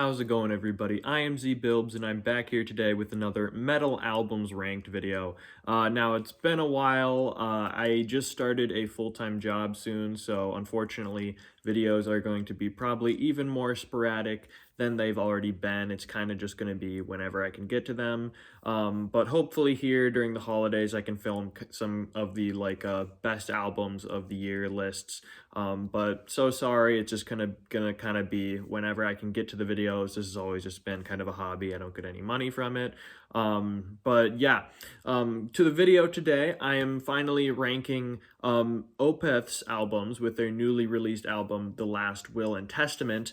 how's it going everybody? I am ZBilbs and I'm back here today with another metal albums ranked video. Now it's been a while, I just started a full-time job soon, so unfortunately videos are going to be probably even more sporadic than they've already been. It's kind of just going to be whenever I can get to them, but hopefully here during the holidays I can film some of the best albums of the year lists. But so sorry, it's just gonna kind of be whenever I can get to the videos. This has always just been kind of a hobby. I don't get any money from it. But yeah, to the video today, I am finally ranking Opeth's albums with their newly released album, The Last Will and Testament.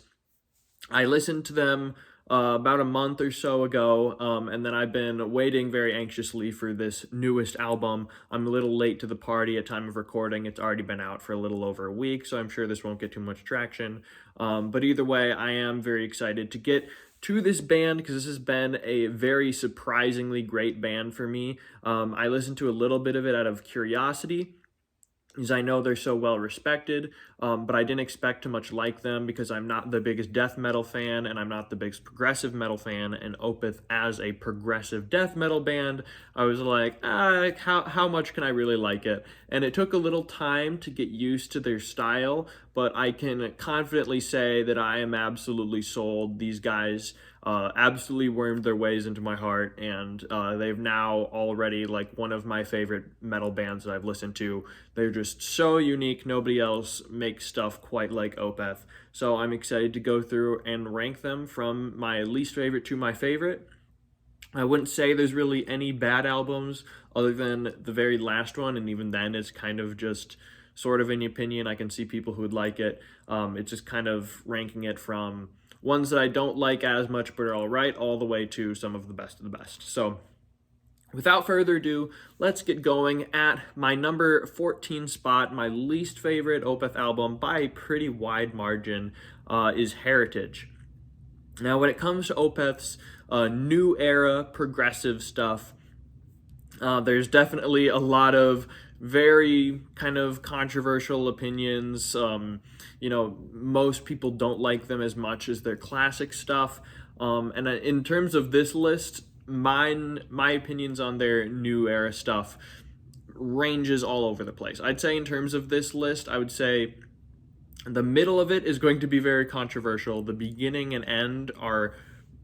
I listened to them about a month or so ago, and then I've been waiting very anxiously for this newest album. I'm a little late to the party at time of recording. It's already been out for a little over a week, so I'm sure this won't get too much traction. But either way, I am very excited to get to this band because this has been a very surprisingly great band for me. I listened to a little bit of it out of curiosity, because I know they're so well respected, but I didn't expect to much like them because I'm not the biggest death metal fan and I'm not the biggest progressive metal fan, and Opeth as a progressive death metal band, I was like, how much can I really like it? And it took a little time to get used to their style, but I can confidently say that I am absolutely sold. These guys absolutely wormed their ways into my heart, and they've now already one of my favorite metal bands that I've listened to. They're just so unique. Nobody else makes stuff quite like Opeth. So I'm excited to go through and rank them from my least favorite to my favorite. I wouldn't say there's really any bad albums other than the very last one, and even then it's kind of just sort of an opinion. I can see people who would like it. It's just kind of ranking it from ones that I don't like as much but are all right, all the way to some of the best. So without further ado, let's get going. At my number 14 spot, my least favorite Opeth album by a pretty wide margin is Heritage. Now, when it comes to Opeth's new era progressive stuff, there's definitely a lot of very kind of controversial opinions. Most people don't like them as much as their classic stuff. And in terms of this list, my opinions on their new era stuff ranges all over the place. I'd say in terms of this list, I would say the middle of it is going to be very controversial. The beginning and end are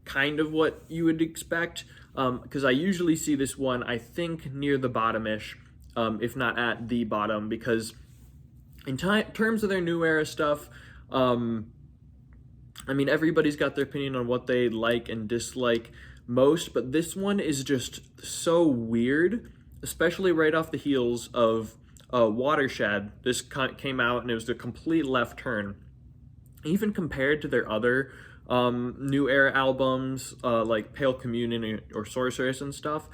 kind of what you would expect, because I usually see this one, I think, near the bottom-ish, if not at the bottom, because in terms of their new era stuff, everybody's got their opinion on what they like and dislike most, but this one is just so weird, especially right off the heels of Watershed. This came out and it was a complete left turn. Even compared to their other new era albums, like Pale Communion or Sorceress and stuff,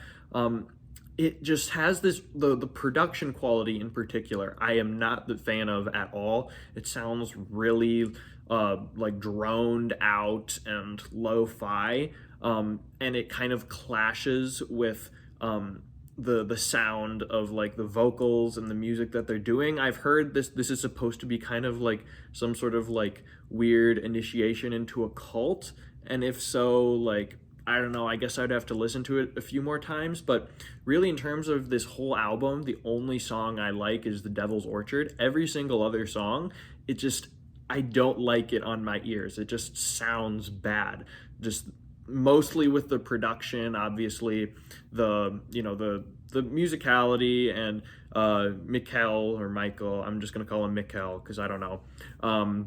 it just has this, the production quality in particular, I am not the fan of at all. It sounds really droned out and lo-fi, and it kind of clashes with the sound of the vocals and the music that they're doing. I've heard this is supposed to be kind of some sort of weird initiation into a cult, and if so, I don't know, I guess I'd have to listen to it a few more times. But really, in terms of this whole album, the only song I like is The Devil's Orchard. Every single other song, I don't like it on my ears. It just sounds bad. Just mostly with the production, obviously, the musicality, and Michael, I'm just gonna call him Mikkel because I don't know.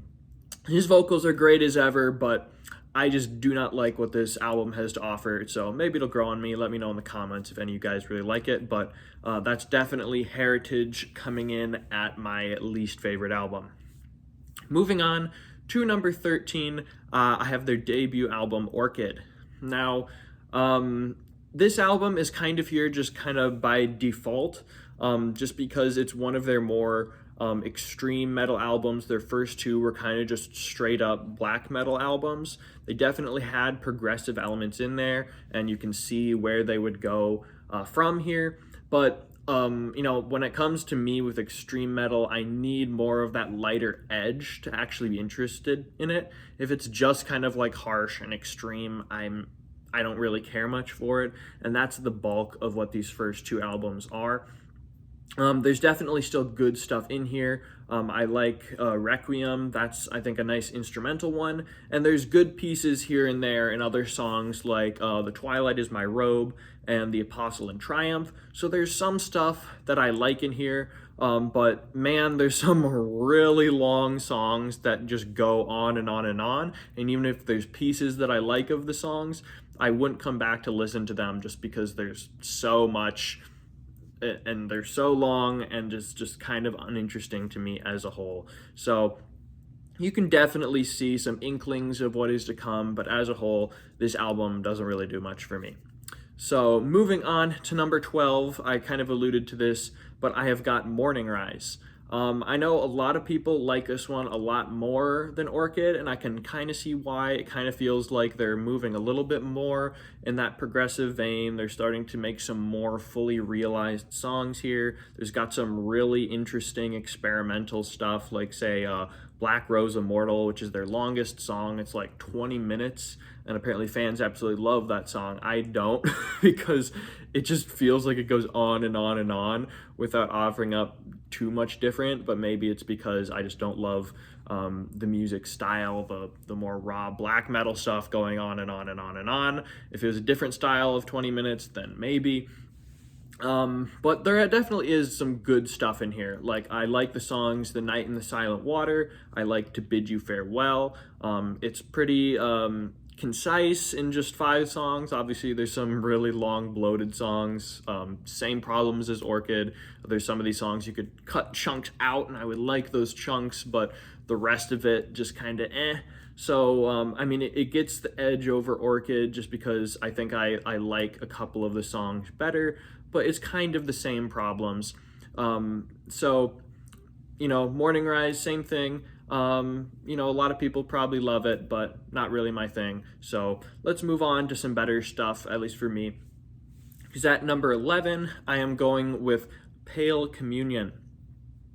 His vocals are great as ever, but I just do not like what this album has to offer, so maybe it'll grow on me. Let me know in the comments if any of you guys really like it, but that's definitely Heritage coming in at my least favorite album. Moving on to number 13, I have their debut album, Orchid. Now, this album is kind of here just kind of by default, just because it's one of their more extreme metal albums. Their first two were kind of just straight up black metal albums. They definitely had progressive elements in there, and you can see where they would go from here. But when it comes to me with extreme metal, I need more of that lighter edge to actually be interested in it. If it's just kind of like harsh and extreme, I don't really care much for it, and that's the bulk of what these first two albums are. There's definitely still good stuff in here. I like Requiem. That's, I think, a nice instrumental one. And there's good pieces here and there in other songs like The Twilight is My Robe and The Apostle in Triumph. So there's some stuff that I like in here. But man, there's some really long songs that just go on and on and on. And even if there's pieces that I like of the songs, I wouldn't come back to listen to them just because there's so much and they're so long and just kind of uninteresting to me as a whole. So you can definitely see some inklings of what is to come, but as a whole, this album doesn't really do much for me. So moving on to number 12, I kind of alluded to this, but I have got Morningrise. I know a lot of people like this one a lot more than Orchid, and I can kind of see why. It kind of feels like they're moving a little bit more in that progressive vein. They're starting to make some more fully realized songs here. There's got some really interesting experimental stuff, like, say, Black Rose Immortal, which is their longest song. It's like 20 minutes, and apparently fans absolutely love that song. I don't, because it just feels like it goes on and on and on without offering up too much different, but maybe it's because I just don't love the music style, the more raw black metal stuff going on and on and on and on. If it was a different style of 20 minutes, then maybe. But there definitely is some good stuff in here. Like, I like the songs The Night in the Silent Water. I like To Bid You Farewell. It's pretty concise in just 5 songs. Obviously, there's some really long, bloated songs. Same problems as Orchid. There's some of these songs you could cut chunks out, and I would like those chunks, but the rest of it just kind of So, I mean, it gets the edge over Orchid just because I think I like a couple of the songs better, but it's kind of the same problems. So, Morningrise, same thing. A lot of people probably love it, but not really my thing. So let's move on to some better stuff, at least for me. Because at number 11, I am going with Pale Communion.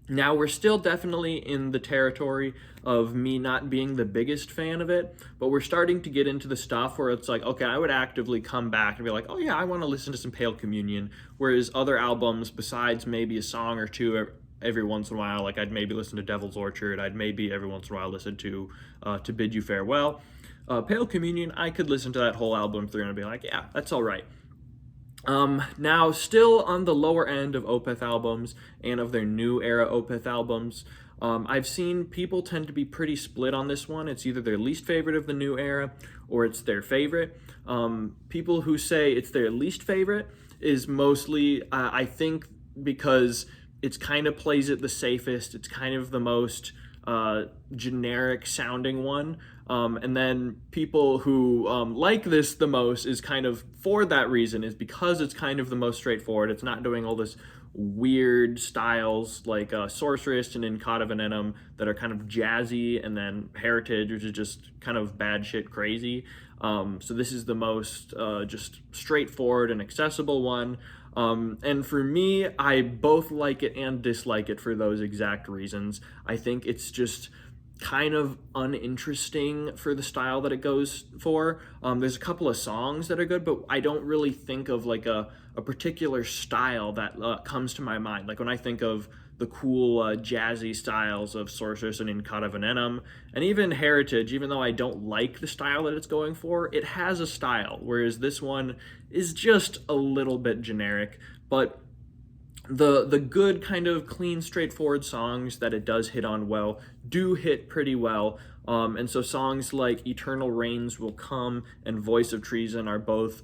Now, we're still definitely in the territory of me not being the biggest fan of it, but we're starting to get into the stuff where it's like, okay, I would actively come back and be like, oh yeah, I want to listen to some Pale Communion, whereas other albums, besides maybe a song or two every once in a while, like I'd maybe listen to Devil's Orchard, I'd maybe every once in a while listen to Bid You Farewell. Pale Communion, I could listen to that whole album through and be like, yeah, that's all right. Now, still on the lower end of Opeth albums and of their new era Opeth albums, I've seen people tend to be pretty split on this one. It's either their least favorite of the new era or it's their favorite. People who say it's their least favorite is mostly, I think, because it's kind of plays it the safest. It's kind of the most generic sounding one. And then people who like this the most is kind of for that reason, is because it's kind of the most straightforward. It's not doing all this weird styles like Sorceress and in Cauda Venenum that are kind of jazzy, and then Heritage, which is just kind of bad shit crazy. So this is the most just straightforward and accessible one. And for me, I both like it and dislike it for those exact reasons. I think it's just kind of uninteresting for the style that it goes for. There's a couple of songs that are good, but I don't really think of like a particular style that comes to my mind. Like when I think of the cool jazzy styles of Sorceress and in Cauda Venenum, and even Heritage, even though I don't like the style that it's going for, it has a style, whereas this one is just a little bit generic. But the good kind of clean, straightforward songs that it does hit on well do hit pretty well. And so songs like Eternal Rains Will Come and Voice of Treason are both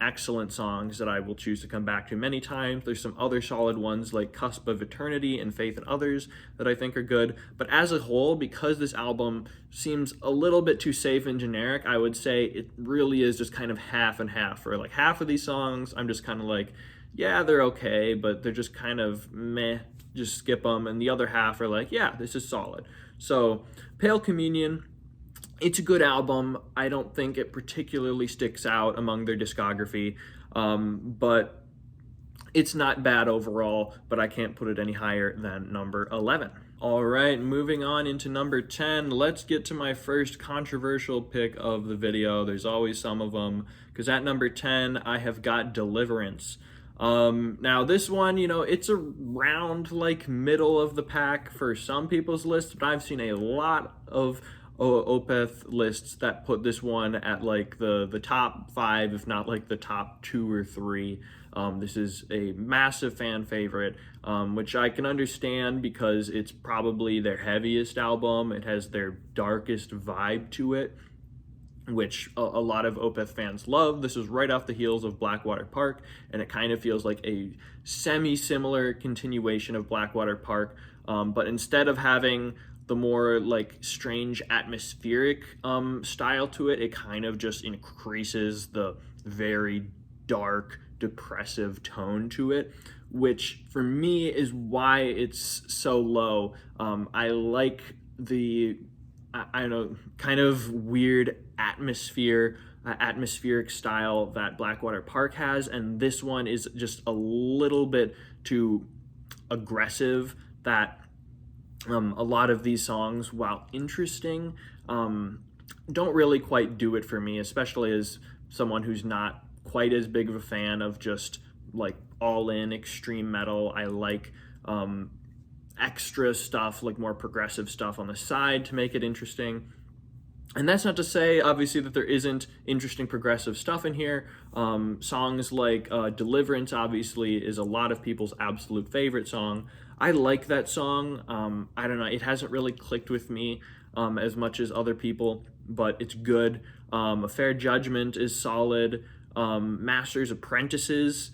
excellent songs that I will choose to come back to many times. There's some other solid ones like Cusp of Eternity and Faith in Others that I think are good. But as a whole, because this album seems a little bit too safe and generic, I would say it really is just kind of half and half. For like half of these songs, I'm just kind of like, yeah, they're okay, but they're just kind of meh, just skip them. And the other half are like, yeah, this is solid. So Pale Communion, it's a good album. I don't think it particularly sticks out among their discography, but It's not bad overall, but I can't put it any higher than number 11. All right, moving on into number 10, let's get to my first controversial pick of the video. There's always some of them, because at number 10, I have got Deliverance. Now this one, it's around like middle of the pack for some people's lists, but I've seen a lot of Opeth lists that put this one at like the top 5, if not like the top 2 or 3. This is a massive fan favorite, which I can understand because it's probably their heaviest album. It has their darkest vibe to it, which a lot of Opeth fans love. This is right off the heels of Blackwater Park, and it kind of feels like a semi-similar continuation of Blackwater Park, but instead of having the more like strange atmospheric style to it, it kind of just increases the very dark, depressive tone to it, which for me is why it's so low. I like the I don't know, kind of weird atmospheric style that Blackwater Park has, and this one is just a little bit too aggressive. That a lot of these songs, while interesting, don't really quite do it for me, especially as someone who's not quite as big of a fan of just like all in extreme metal. I like extra stuff, like more progressive stuff on the side to make it interesting. And that's not to say, obviously, that there isn't interesting progressive stuff in here. Songs like Deliverance, obviously, is a lot of people's absolute favorite song. I like that song. I don't know, it hasn't really clicked with me as much as other people, but it's good. A Fair Judgment is solid. Master's Apprentices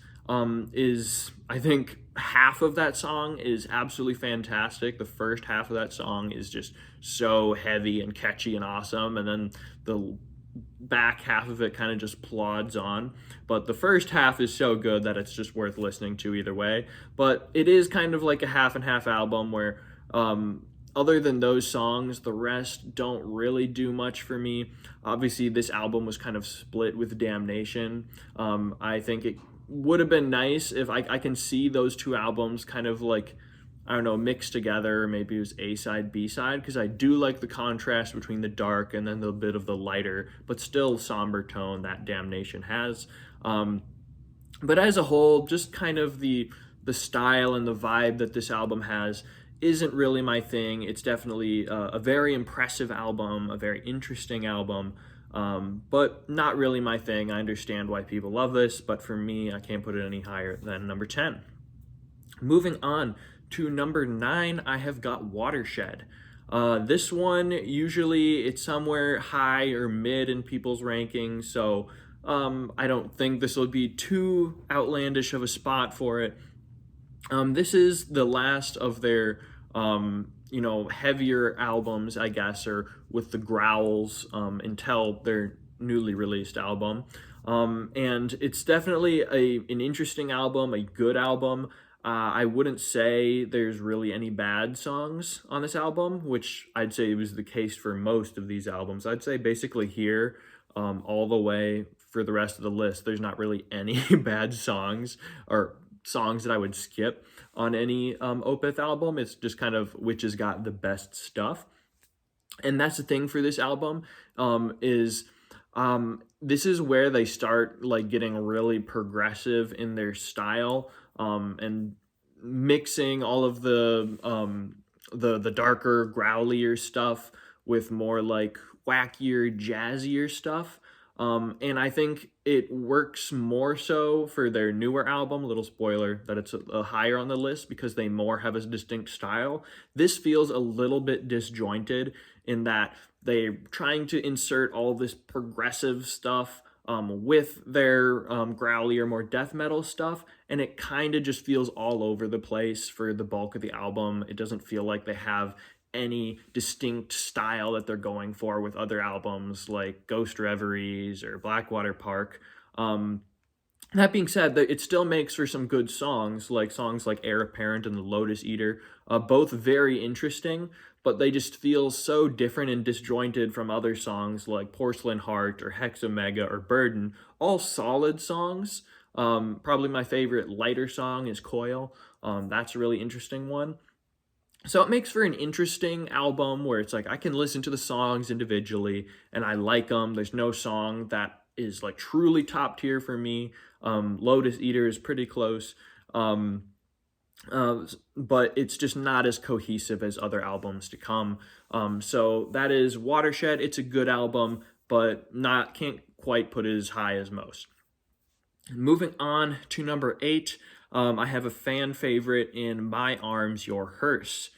is, I think, half of that song is absolutely fantastic. The first half of that song is just so heavy and catchy and awesome, and then the back half of it kind of just plods on. But the first half is so good that it's just worth listening to either way. But it is kind of like a half and half album where other than those songs, the rest don't really do much for me. Obviously, this album was kind of split with Damnation. I think it would have been nice if I can see those two albums kind of like, I don't know, mixed together. Maybe it was A side, B side, because I do like the contrast between the dark and then the bit of the lighter, but still somber tone that Damnation has. But as a whole, just kind of the style and the vibe that this album has isn't really my thing. It's definitely a very impressive album, a very interesting album, but not really my thing. I understand why people love this, but for me, I can't put it any higher than number 10. Moving on to number 9, I have got Watershed. This one, usually it's somewhere high or mid in people's rankings, so I don't think this will be too outlandish of a spot for it. This is the last of their, heavier albums, I guess, or with the growls until their newly released album. And it's definitely an interesting album, a good album. I wouldn't say there's really any bad songs on this album, which I'd say was the case for most of these albums. I'd say basically here, all the way for the rest of the list, there's not really any bad songs or songs that I would skip on any Opeth album. It's just kind of which has got the best stuff. And that's the thing for this album, is this is where they start like getting really progressive in their style, and mixing all of the darker, growlier stuff with more like wackier, jazzier stuff. And I think it works more so for their newer album. Little spoiler that it's a higher on the list because they more have a distinct style. This feels a little bit disjointed in that they're trying to insert all this progressive stuff with their growlier, more death metal stuff, and it kind of just feels all over the place for the bulk of the album. It doesn't feel like they have any distinct style that they're going for with other albums like Ghost Reveries or Blackwater Park. That being said, it still makes for some good songs like Heir Apparent and The Lotus Eater, both very interesting, but they just feel so different and disjointed from other songs like Porcelain Heart or Hexomega or Burden, all solid songs, Probably my favorite lighter song is Coil. That's a really interesting one. So it makes for an interesting album where it's like I can listen to the songs individually and I like them. There's no song that is like truly top tier for me. Lotus Eater is pretty close. Um, but it's just not as cohesive as other albums to come. So that is Watershed. It's a good album, but not can't quite put it as high as most. Moving on to number 8, I have a fan favorite in My Arms, Your Hearse.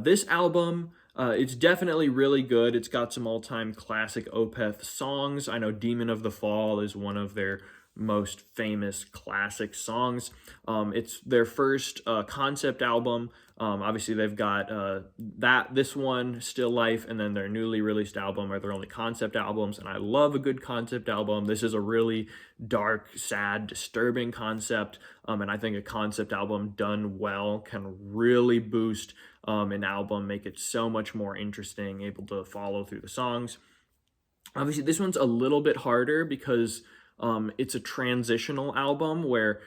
This album, it's definitely really good. It's got some all-time classic Opeth songs. I know Demon of the Fall is one of their most famous classic songs. It's their first concept album. Obviously, they've got this one, Still Life, and then their newly released album are their only concept albums. And I love a good concept album. This is a really dark, sad, disturbing concept. And I think a concept album done well can really boost an album, make it so much more interesting, able to follow through the songs. Obviously, this one's a little bit harder because it's a transitional album where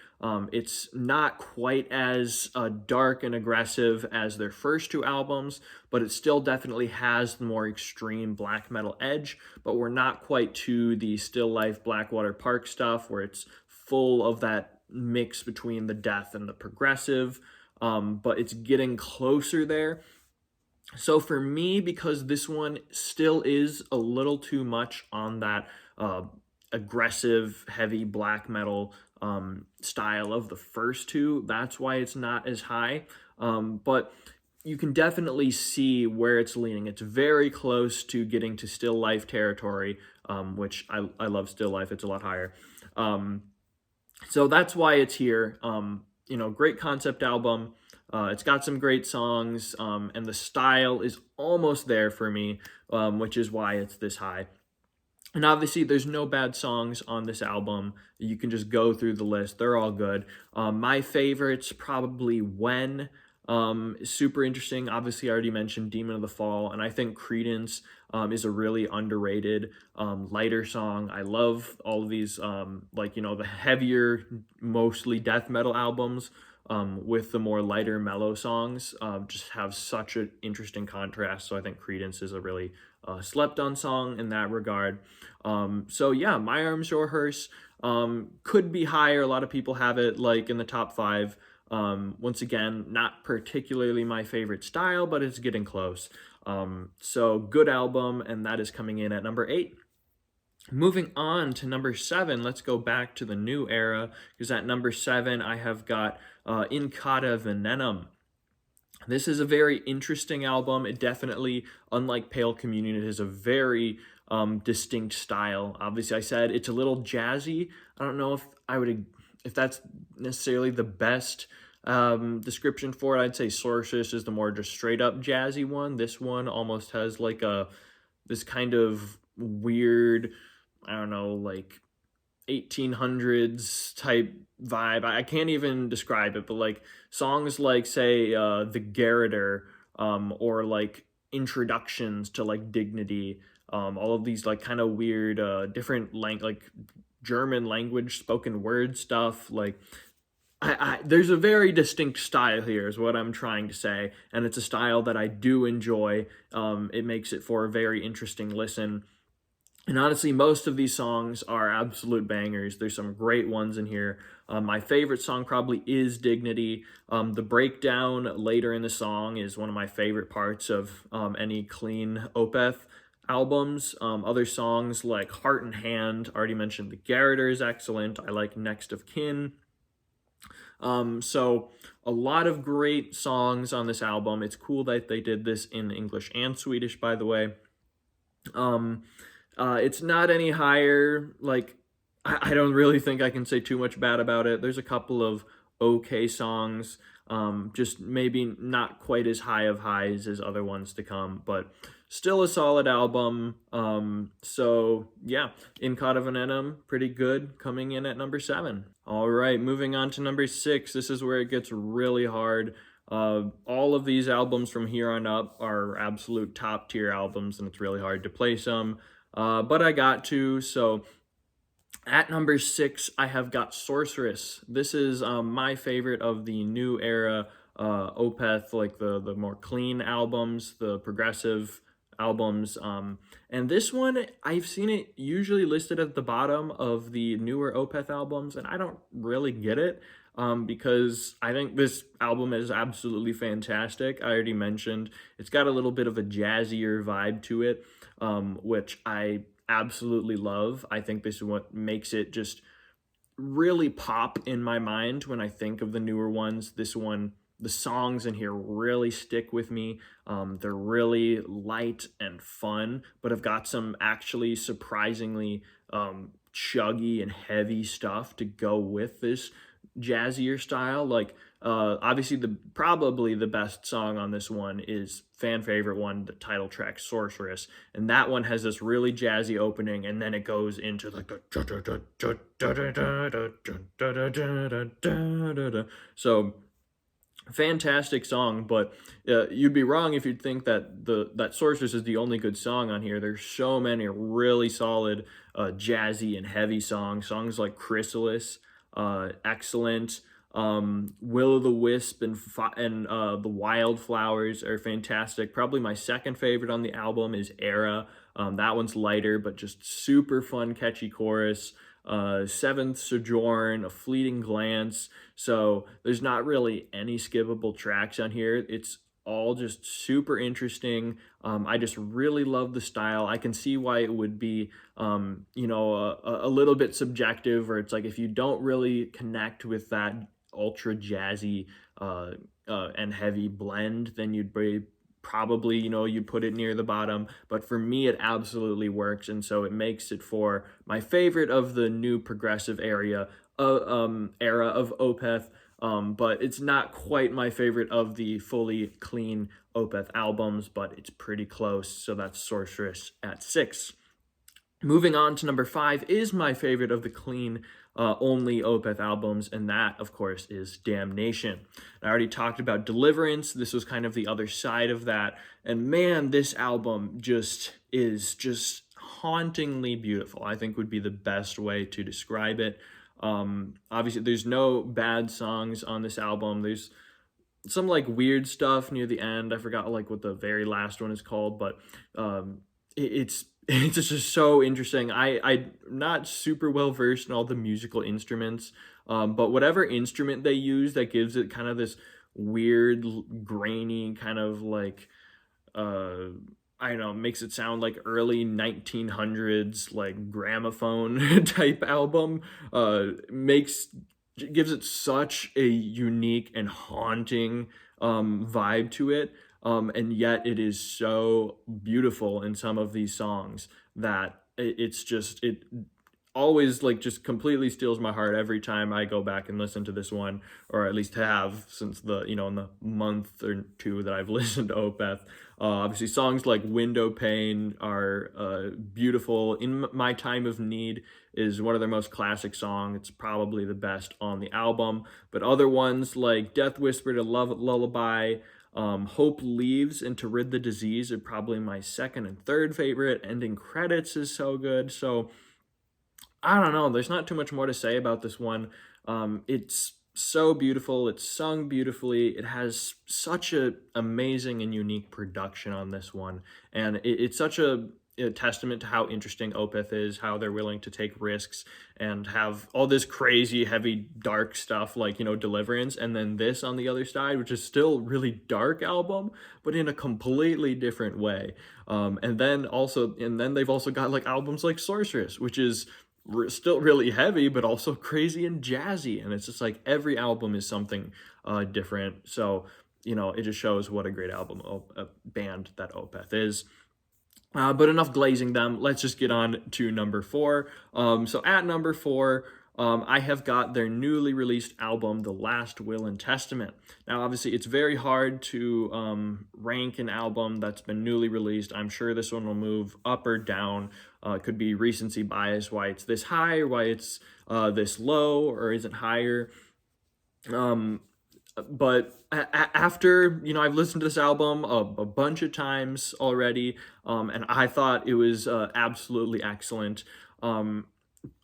it's not quite as dark and aggressive as their first 2 albums, but it still definitely has the more extreme black metal edge. But we're not quite to the Still Life Blackwater Park stuff where it's full of that mix between the death and the progressive, but it's getting closer there. So for me, because this one still is a little too much on that aggressive, heavy black metal style of the first 2, that's why it's not as high. But you can definitely see where it's leaning. It's very close to getting to Still Life territory, which I love Still Life. It's a lot higher. So that's why it's here. Great concept album. It's got some great songs, and the style is almost there for me, which is why it's this high. And obviously, there's no bad songs on this album. You can just go through the list. They're all good. My favorites, probably When. Super interesting. Obviously, I already mentioned Demon of the Fall, and I think Credence is a really underrated lighter song. I love all of these, the heavier, mostly death metal albums with the more lighter, mellow songs. Just have such an interesting contrast. So I think Credence is a really slept on song in that regard. So yeah, My Arms, Your Hearse could be higher. A lot of people have it like in the top 5. Once again, not particularly my favorite style, but it's getting close. So good album, and that is coming in at number 8. Moving on to number 7, let's go back to the new era, because at number 7, I have got In Cauda Venenum. This is a very interesting album. It definitely, unlike Pale Communion, it has a very distinct style. Obviously, I said it's a little jazzy. I don't know if that's necessarily the best description for it. I'd say Sorceress is the more just straight up jazzy one. This one almost has like this kind of weird, I don't know, like 1800s type vibe. I can't even describe it, but like songs like, say, The Garroter, or like introductions to like Dignity, all of these like kind of weird different like German language spoken word stuff. Like there's a very distinct style here is what I'm trying to say, and it's a style that I do enjoy. It makes it for a very interesting listen. And honestly, most of these songs are absolute bangers. There's some great ones in here. My favorite song probably is Dignity. The breakdown later in the song is one of my favorite parts of any clean Opeth albums. Other songs like Heart and Hand, already mentioned The Garroter is excellent. I like Next of Kin. So a lot of great songs on this album. It's cool that they did this in English and Swedish, by the way. It's not any higher. Like, I don't really think I can say too much bad about it. There's a couple of okay songs, just maybe not quite as high of highs as other ones to come, but still a solid album. So yeah, In Cauda Venenum, pretty good, coming in at number 7. All right, moving on to number 6. This is where it gets really hard. All of these albums from here on up are absolute top tier albums, and it's really hard to place them. But I got to, so At number 6, I have got Sorceress. This is my favorite of the new era Opeth, like the more clean albums, the progressive albums. And this one, I've seen it usually listed at the bottom of the newer Opeth albums, and I don't really get it. Because I think this album is absolutely fantastic. I already mentioned it's got a little bit of a jazzier vibe to it, which I absolutely love. I think this is what makes it just really pop in my mind when I think of the newer ones. This one, the songs in here really stick with me. They're really light and fun, but have got some actually surprisingly chuggy and heavy stuff to go with this jazzier style. Like obviously the probably the best song on this one is fan favorite one, the title track Sorceress, and that one has this really jazzy opening, and then it goes into like so fantastic song. But you'd be wrong if you'd think that that Sorceress is the only good song on here. There's so many really solid jazzy and heavy songs like Chrysalis, excellent. Will o' the Wisp and the Wildflowers are fantastic. Probably my second favorite on the album is Era. That one's lighter but just super fun, catchy chorus. Seventh Sojourn, A Fleeting Glance. So there's not really any skippable tracks on here. It's all just super interesting. I just really love the style. I can see why it would be, a little bit subjective, or it's like if you don't really connect with that ultra jazzy and heavy blend, then you'd probably, you'd put it near the bottom. But for me, it absolutely works, and so it makes it for my favorite of the new progressive era of Opeth. But it's not quite my favorite of the fully clean Opeth albums, but it's pretty close. So that's Sorceress at 6. Moving on to number 5 is my favorite of the clean only Opeth albums, and that, of course, is Damnation. I already talked about Deliverance. This was kind of the other side of that, and man, this album is just hauntingly beautiful. I think would be the best way to describe it. Obviously, there's no bad songs on this album. There's some like weird stuff near the end. I forgot like what the very last one is called, but it's it's just so interesting. I'm not super well versed in all the musical instruments, but whatever instrument they use that gives it kind of this weird, grainy kind of like I don't know, makes it sound like early 1900s like gramophone type album. Gives it such a unique and haunting vibe to it. And yet it is so beautiful in some of these songs that it always like just completely steals my heart every time I go back and listen to this one, or at least have since in the month or two that I've listened to Opeth. Obviously, songs like Window Pane are beautiful. In My Time of Need is one of their most classic songs. It's probably the best on the album. But other ones like Death Whispered, A Lullaby, Hope Leaves, and To Rid the Disease are probably my second and third favorite. Ending Credits is so good. So I don't know. There's not too much more to say about this one. It's so beautiful. It's sung beautifully. It has such a amazing and unique production on this one, and it's such a testament to how interesting Opeth is, how they're willing to take risks and have all this crazy, heavy, dark stuff like Deliverance, and then this on the other side, which is still really dark album, but in a completely different way. And then they've also got like albums like Sorceress, which is still really heavy, but also crazy and jazzy. And it's just like every album is something different. So, it just shows what a great band that Opeth is. But enough glazing them. Let's just get on to number 4. So at number 4, I have got their newly released album, The Last Will and Testament. Now, obviously, it's very hard to rank an album that's been newly released. I'm sure this one will move up or down. It could be recency bias, why it's this high, or why it's this low, or isn't higher. But after I've listened to this album a bunch of times already, and I thought it was absolutely excellent.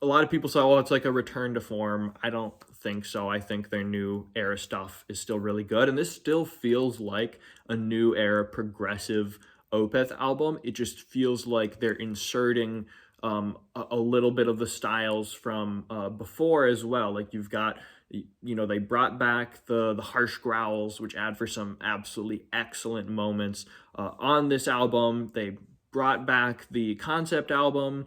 a lot of people say, oh, it's like a return to form. I don't think so. I think their new era stuff is still really good. And this still feels like a new era progressive Opeth album. It just feels like they're inserting a little bit of the styles from before as well. Like you've got, they brought back the harsh growls, which add for some absolutely excellent moments on this album. They brought back the concept album,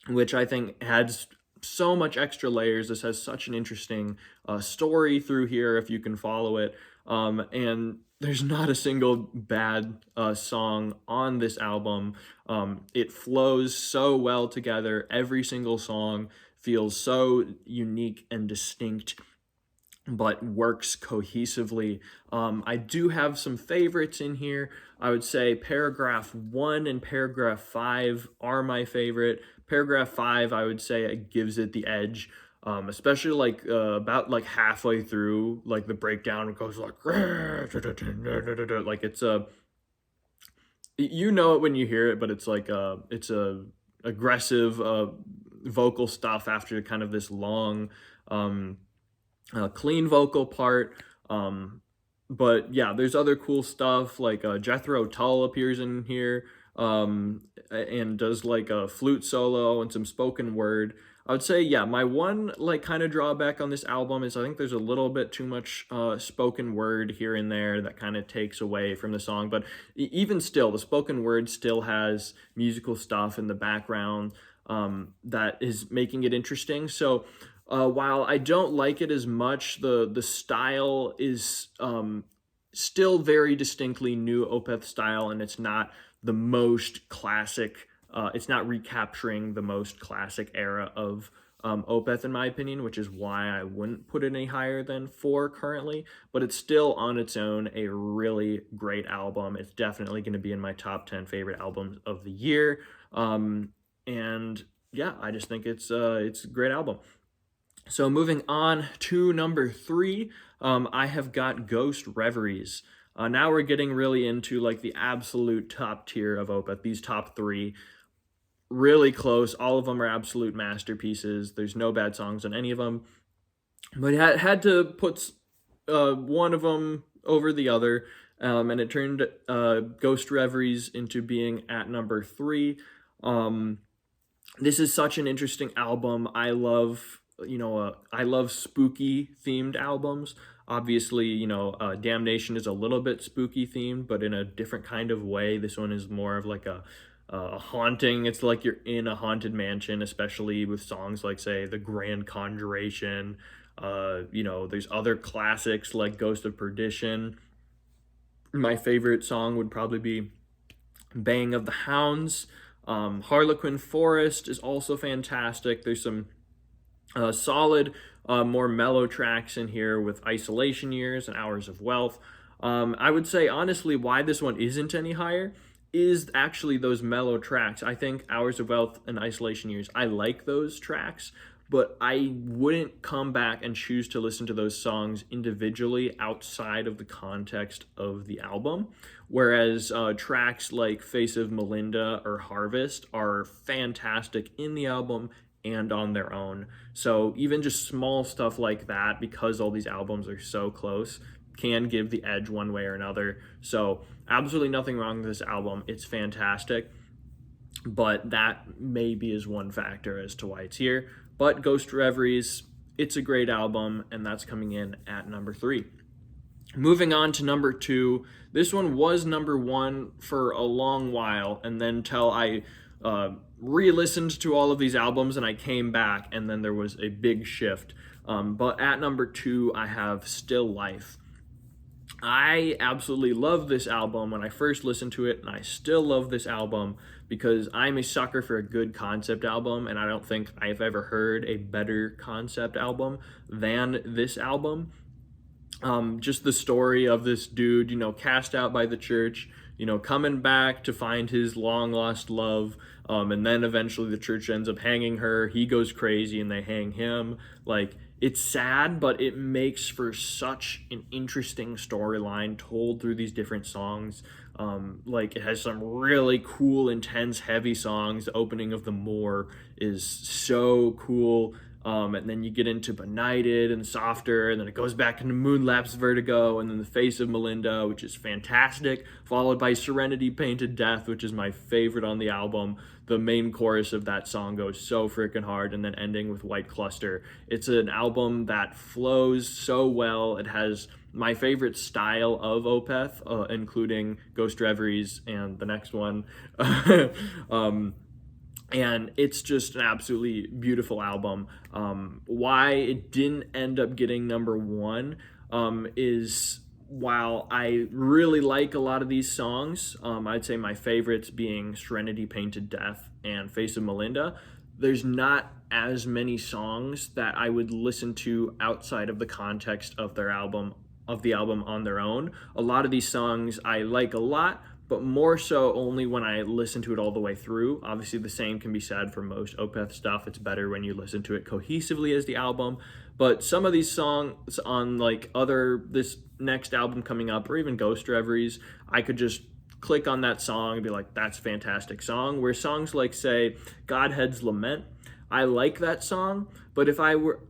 which I think adds so much extra layers. This has such an interesting story through here if you can follow it. And there's not a single bad song on this album. It flows so well together. Every single song feels so unique and distinct, but works cohesively. I do have some favorites in here. I would say paragraph 1 and paragraph 5 are my favorite. Paragraph 5, I would say it gives it the edge, especially like about like halfway through, like the breakdown goes like like it's a, you know it when you hear it, but it's like it's a aggressive vocal stuff after kind of this long clean vocal part. But yeah, there's other cool stuff like Jethro Tull appears in here and does like a flute solo and some spoken word. I would say, yeah, my one like kind of drawback on this album is I think there's a little bit too much spoken word here and there that kind of takes away from the song. But even still, the spoken word still has musical stuff in the background that is making it interesting. So while I don't like it as much, the style is still very distinctly new Opeth style, and it's not the most classic. It's not recapturing the most classic era of Opeth, in my opinion, which is why I wouldn't put it any higher than 4 currently. But it's still on its own a really great album. It's definitely going to be in my top 10 favorite albums of the year. And yeah, I just think it's a great album. So moving on to number 3, I have got Ghost Reveries. Now we're getting really into like the absolute top tier of Opeth. These top 3, really close. All of them are absolute masterpieces. There's no bad songs on any of them. But had to put one of them over the other, and it turned Ghost Reveries into being at number 3. This is such an interesting album. I love spooky themed albums. Obviously, Damnation is a little bit spooky themed, but in a different kind of way. This one is more of like a haunting. It's like you're in a haunted mansion, especially with songs like, say, The Grand Conjuration. There's other classics like Ghost of Perdition. My favorite song would probably be Baying of the Hounds. Harlequin Forest is also fantastic. There's some solid, more mellow tracks in here with Isolation Years and Hours of Wealth. I would say, honestly, why this one isn't any higher is actually those mellow tracks. I think Hours of Wealth and Isolation Years, I like those tracks, but I wouldn't come back and choose to listen to those songs individually outside of the context of the album. Whereas tracks like Face of Melinda or Harvest are fantastic in the album and on their own. So even just small stuff like that, because all these albums are so close, can give the edge one way or another. So absolutely nothing wrong with this album. It's fantastic. But that maybe is one factor as to why it's here. But Ghost Reveries, it's a great album, and that's coming in at number 3. Moving on to number 2, this one was number 1 for a long while, and then till I re-listened to all of these albums and I came back, and then there was a big shift. But at number 2, I have Still Life. I absolutely love this album when I first listened to it, and I still love this album because I'm a sucker for a good concept album, and I don't think I've ever heard a better concept album than this album. Just the story of this dude, cast out by the church, coming back to find his long lost love, and then eventually the church ends up hanging her. He goes crazy and they hang him. Like, it's sad, but it makes for such an interesting storyline told through these different songs. Like it has some really cool, intense, heavy songs. The opening of The Moor is so cool. And then you get into Benighted and Softer, and then it goes back into Moonlapse Vertigo, and then The Face of Melinda, which is fantastic, followed by Serenity Painted Death, which is my favorite on the album. The main chorus of that song goes so freaking hard, and then ending with White Cluster. It's an album that flows so well. It has my favorite style of Opeth, including Ghost Reveries and the next one. And it's just an absolutely beautiful album. Why it didn't end up getting number one is, while I really like a lot of these songs, I'd say my favorites being Serenity Painted Death and Face of Melinda, there's not as many songs that I would listen to outside of the context of the album on their own. A lot of these songs I like a lot, but more so only when I listen to it all the way through. Obviously, the same can be said for most Opeth stuff. It's better when you listen to it cohesively as the album. But some of these songs on like this next album coming up, or even Ghost Reveries, I could just click on that song and be like, that's a fantastic song. Where songs like, say, Godhead's Lament, I like that song, but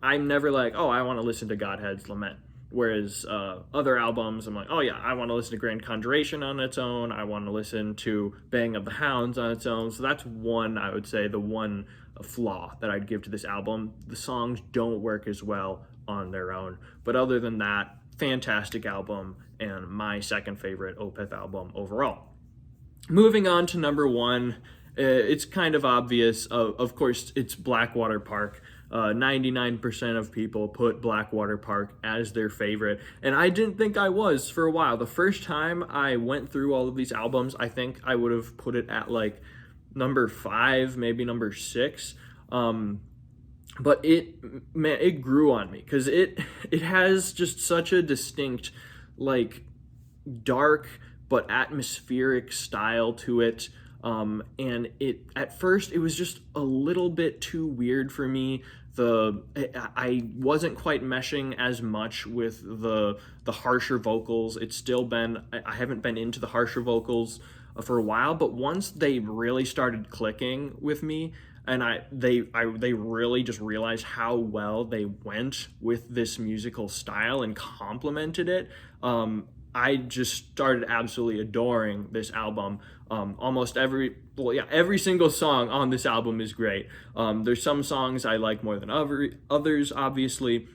I'm never like, oh, I want to listen to Godhead's Lament. Whereas other albums, I'm like, oh yeah, I want to listen to Grand Conjuration on its own. I want to listen to Bang of the Hounds on its own. So that's one, I would say, the one flaw that I'd give to this album. The songs don't work as well on their own. But other than that, fantastic album and my second favorite Opeth album overall. Moving on to number one, it's kind of obvious. Of course, it's Blackwater Park. 99% of people put Blackwater Park as their favorite, and I didn't think I was for a while. The first time I went through all of these albums, I think I would have put it at like number 5, maybe number 6. But it grew on me because it has just such a distinct, like, dark but atmospheric style to it. And at first it was just a little bit too weird for me. I wasn't quite meshing as much with the harsher vocals. I haven't been into the harsher vocals for a while, but once they really started clicking with me, and they really just realized how well they went with this musical style and complemented it. I just started absolutely adoring this album. Every single song on this album is great. There's some songs I like more than others, obviously,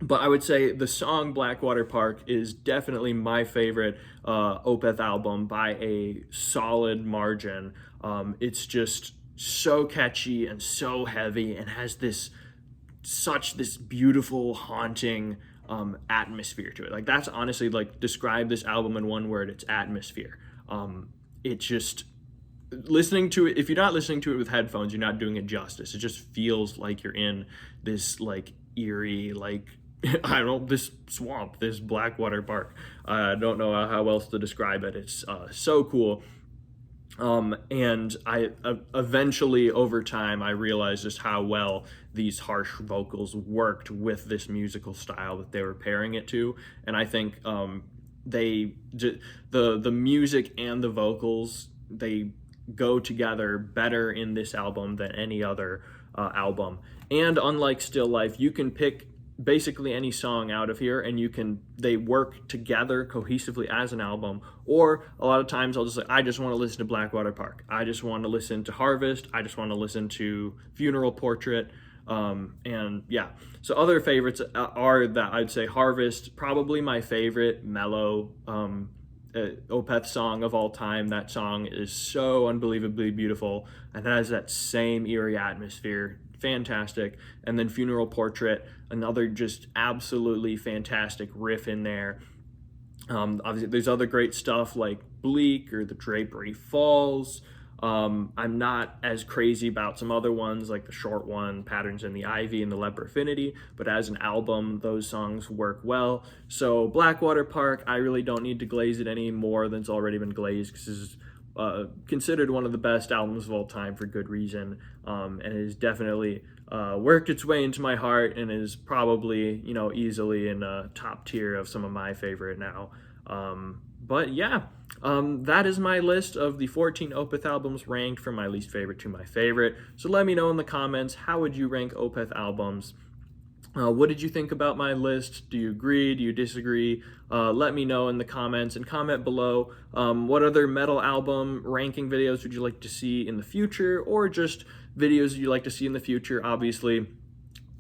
but I would say the song Blackwater Park is definitely my favorite Opeth album by a solid margin. It's just so catchy and so heavy and has this beautiful, haunting atmosphere to it. Like, that's honestly, like, describe this album in one word, it's atmosphere. It just, listening to it, if you're not listening to it with headphones, you're not doing it justice. It just feels like you're in this, like, eerie, like, I don't know, this swamp, this Blackwater Park. I don't know how else to describe it. It's so cool. And I eventually, over time, I realized just how well these harsh vocals worked with this musical style that they were pairing it to. And I think the music and the vocals, they go together better in this album than any other album. And unlike Still Life, you can pick basically any song out of here and they work together cohesively as an album. Or a lot of times I just want to listen to Blackwater Park, I just want to listen to Harvest, I just want to listen to Funeral Portrait. And yeah, so other favorites are that I'd say Harvest, probably my favorite mellow Opeth song of all time. That song is so unbelievably beautiful and has that same eerie atmosphere. Fantastic. And then Funeral Portrait, another just absolutely fantastic riff in there. Obviously there's other great stuff like Bleak or The Drapery Falls. I'm not as crazy about some other ones like the short one, Patterns in the Ivy and the Leper Affinity, but as an album, those songs work well. So Blackwater Park, I really don't need to glaze it any more than it's already been glazed, because this is considered one of the best albums of all time for good reason, and it is definitely worked its way into my heart and is probably, you know, easily in a top tier of some of my favorite now. But yeah, that is my list of the 14 Opeth albums ranked from my least favorite to my favorite. So let me know in the comments, how would you rank Opeth albums? What did you think about my list? Do you agree? Do you disagree? Let me know in the comments, and comment below what other metal album ranking videos would you like to see in the future, or just videos you'd like to see in the future. Obviously,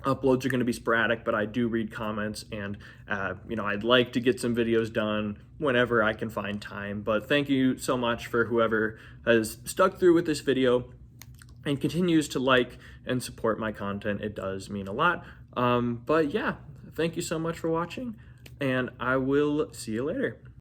uploads are going to be sporadic, but I do read comments, and you know, I'd like to get some videos done whenever I can find time. But thank you so much for whoever has stuck through with this video and continues to like and support my content. It does mean a lot. But yeah, thank you so much for watching, and I will see you later.